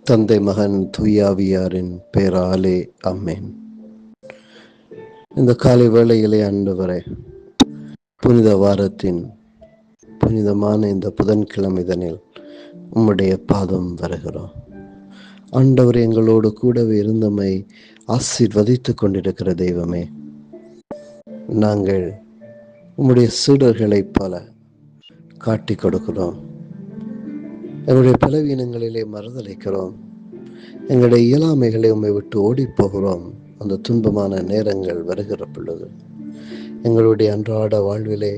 தந்தை மகன் தூயாவியாரின் பெயராலே ஆமென். இந்த காலை வேளையிலே ஆண்டவரே, புனித வாரத்தின் புனிதமான இந்த புதன்கிழமைதனில் உம்முடைய பாதம் வருகிறோம். ஆண்டவர் எங்களோடு கூடவே இருந்தமை ஆசீர்வதித்துக் கொண்டிருக்கிற தெய்வமே, நாங்கள் உம்முடைய சீடர்களைப் போல காட்டிக் கொடுக்கிறோம். எங்களுடைய பலவீனங்களிலே மறுதளிக்கிறோம். எங்களுடைய இயலாமைகளை உம்மை விட்டு ஓடிப் போகிறோம். அந்த துன்பமான நேரங்கள் வருகிற பொழுது எங்களுடைய அன்றாட வாழ்விலே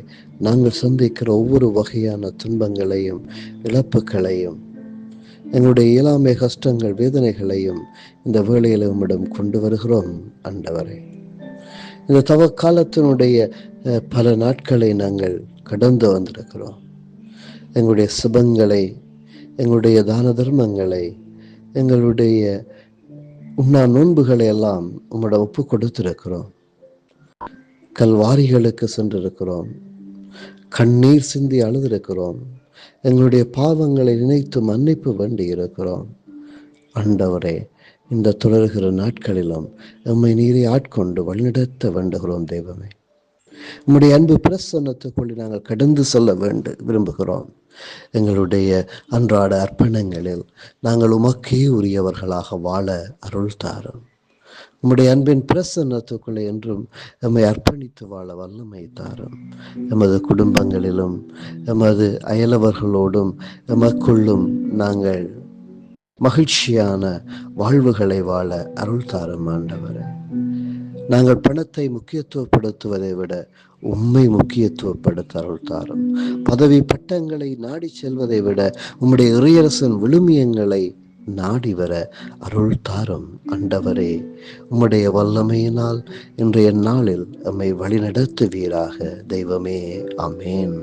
நாங்கள் சந்திக்கிற ஒவ்வொரு வகையான துன்பங்களையும் இழப்புகளையும் எங்களுடைய இயலாமை கஷ்டங்கள் வேதனைகளையும் இந்த வேளையில் உம்மிடம் கொண்டு வருகிறோம். ஆண்டவரே, இந்த தவக்காலத்தினுடைய பல நாட்களை நாங்கள் கடந்து வந்திருக்கிறோம். எங்களுடைய சுபங்களை, எங்களுடைய தான தர்மங்களை, எங்களுடைய உண்ணா நோன்புகளை எல்லாம் உம்மிடம் ஒப்பு கொடுத்திருக்கிறோம். கல்வாரிகளுக்கு சென்றிருக்கிறோம். கண்ணீர் சிந்தி அழுதிருக்கிறோம். எங்களுடைய பாவங்களை நினைத்து மன்னிப்பு வேண்டி இருக்கிறோம். ஆண்டவரே, இந்த தொடர்கிற நாட்களிலும் எம்மை நீரை ஆட்கொண்டு வழிநடத்த வேண்டுகிறோம். தெய்வமே, உம்முடைய அன்பு பிரசன்னத்துக்குள்ளே நாங்கள் கடந்து செல்ல விரும்புகிறோம். எங்களுடைய அன்றாட அர்ப்பணங்களில் நாங்கள் உமக்கே உரியவர்களாக வாழ அருள் தாரும். உம்முடைய அன்பின் பிரசன்னத்துக்குள்ளே என்றும் எம்மை அர்ப்பணித்து வாழ வல்லமை தாரும். எமது குடும்பங்களிலும் எமது அயலவர்களோடும் எமக்குள்ளும் நாங்கள் மகிழ்ச்சியான வாழ்வுகளை வாழ அருள் தாரும். ஆண்டவரே, நாங்கள் பணத்தை முக்கியத்துவப்படுத்துவதை விட உம்மை முக்கியத்துவப்படுத்த அருள் தாரும். பதவி பட்டங்களை நாடி செல்வதை விட உம்முடைய இறையரசன் விழுமியங்களை நாடி வர அருள் தாரும். ஆண்டவரே, உம்முடைய வல்லமையினால் இன்றைய நாளில் எம்மை வழிநடத்துவீராக. தெய்வமே, ஆமென்.